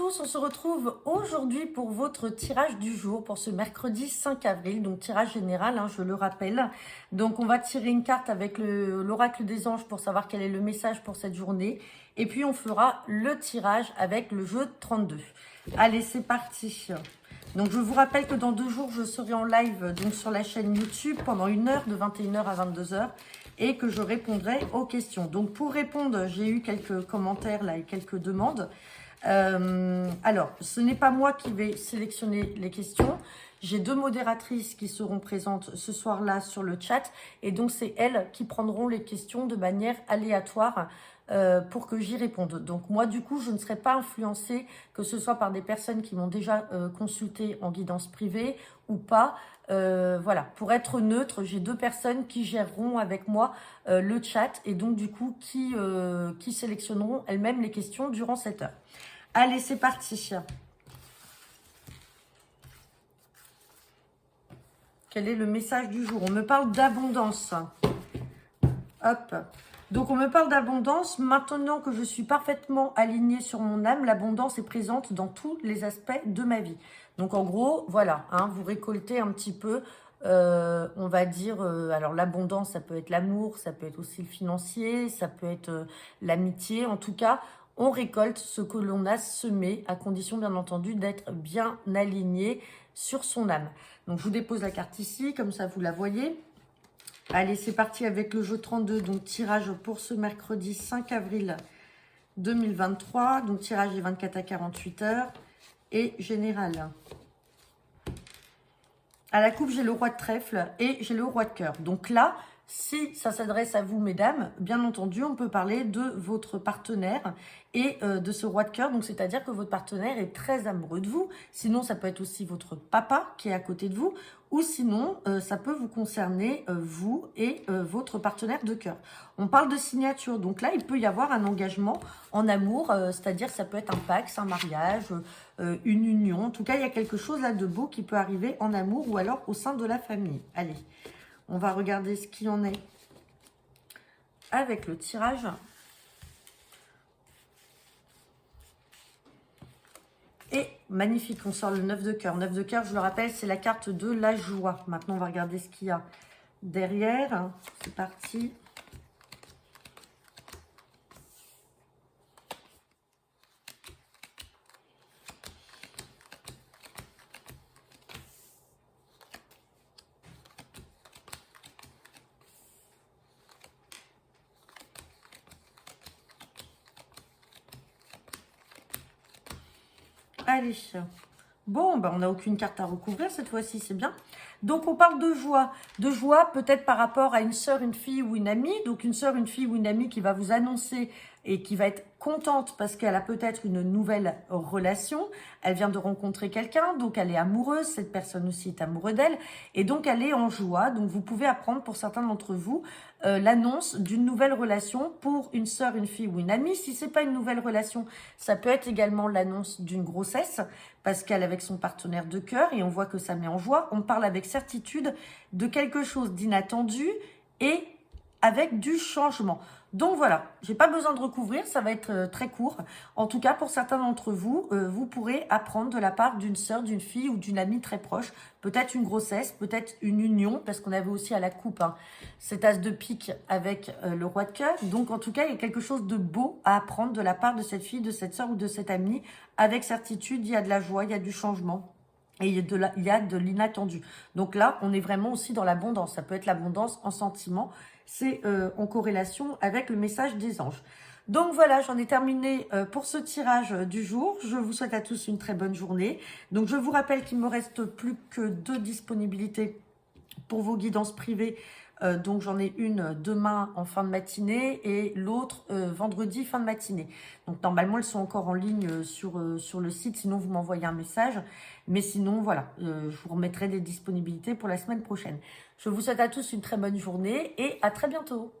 tous, on se retrouve aujourd'hui pour votre tirage du jour, pour ce mercredi 5 avril, donc tirage général, je le rappelle. Donc on va tirer une carte avec l'oracle des anges pour savoir quel est le message pour cette journée. Et puis on fera le tirage avec le jeu 32. Allez, c'est parti. Donc je vous rappelle que dans 2 jours, je serai en live donc sur la chaîne YouTube pendant 1 heure, de 21 h à 22 h. Et que je répondrai aux questions. Donc pour répondre, j'ai eu quelques commentaires là et quelques demandes. Alors, ce n'est pas moi qui vais sélectionner les questions. J'ai 2 modératrices qui seront présentes ce soir-là sur le chat. Et donc, c'est elles qui prendront les questions de manière aléatoire pour que j'y réponde. Donc, moi, du coup, je ne serai pas influencée, que ce soit par des personnes qui m'ont déjà consulté en guidance privée ou pas. Voilà, pour être neutre, j'ai 2 personnes qui géreront avec moi le chat et donc, du coup, qui sélectionneront elles-mêmes les questions durant cette heure. Allez, c'est parti. Quel est le message du jour? On me parle d'abondance. Hop. Donc, on me parle d'abondance. Maintenant que je suis parfaitement alignée sur mon âme, l'abondance est présente dans tous les aspects de ma vie. Donc, en gros, voilà, vous récoltez un petit peu, on va dire, alors l'abondance, ça peut être l'amour, ça peut être aussi le financier, ça peut être l'amitié. En tout cas, on récolte ce que l'on a semé, à condition bien entendu d'être bien aligné sur son âme. Donc je vous dépose la carte ici, comme ça vous la voyez. Allez, c'est parti avec le jeu 32, donc tirage pour ce mercredi 5 avril 2023. Donc tirage est 24 à 48 heures et général. À la coupe, j'ai le roi de trèfle et j'ai le roi de cœur. Donc là, si ça s'adresse à vous, mesdames, bien entendu, on peut parler de votre partenaire et de ce roi de cœur. Donc, c'est-à-dire que votre partenaire est très amoureux de vous. Sinon, ça peut être aussi votre papa qui est à côté de vous. Ou sinon, ça peut vous concerner, vous et votre partenaire de cœur. On parle de signature. Donc là, il peut y avoir un engagement en amour. C'est-à-dire, ça peut être un pax, un mariage, une union. En tout cas, il y a quelque chose là de beau qui peut arriver en amour ou alors au sein de la famille. Allez. On va regarder ce qu'il en est avec le tirage. Et magnifique, on sort le 9 de cœur. 9 de cœur, je le rappelle, c'est la carte de la joie. Maintenant, on va regarder ce qu'il y a derrière. C'est parti. Allez, bon, on n'a aucune carte à recouvrir cette fois-ci, c'est bien. Donc, on parle de joie peut-être par rapport à une sœur, une fille ou une amie. Donc, une sœur, une fille ou une amie qui va vous annoncer et qui va être contente parce qu'elle a peut-être une nouvelle relation. Elle vient de rencontrer quelqu'un, donc elle est amoureuse. Cette personne aussi est amoureuse d'elle et donc elle est en joie. Donc, vous pouvez apprendre pour certains d'entre vous l'annonce d'une nouvelle relation pour une sœur, une fille ou une amie. Si c'est pas une nouvelle relation, ça peut être également l'annonce d'une grossesse parce qu'elle est avec son partenaire de cœur et on voit que ça met en joie. On parle avec certitude de quelque chose d'inattendu et avec du changement. Donc voilà, j'ai pas besoin de recouvrir, ça va être très court. En tout cas, pour certains d'entre vous, vous pourrez apprendre de la part d'une sœur, d'une fille ou d'une amie très proche, peut-être une grossesse, peut-être une union, parce qu'on avait aussi à la coupe cet as de pique avec le roi de cœur. Donc en tout cas, il y a quelque chose de beau à apprendre de la part de cette fille, de cette sœur ou de cette amie. Avec certitude, il y a de la joie, il y a du changement. Et il y a de l'inattendu. Donc là, on est vraiment aussi dans l'abondance. Ça peut être l'abondance en sentiment. C'est en corrélation avec le message des anges. Donc voilà, j'en ai terminé pour ce tirage du jour. Je vous souhaite à tous une très bonne journée. Donc je vous rappelle qu'il me reste plus que 2 disponibilités pour vos guidances privées. Donc j'en ai une demain en fin de matinée et l'autre vendredi fin de matinée. Donc normalement elles sont encore en ligne sur le site, sinon vous m'envoyez un message. Mais sinon voilà, je vous remettrai des disponibilités pour la semaine prochaine. Je vous souhaite à tous une très bonne journée et à très bientôt.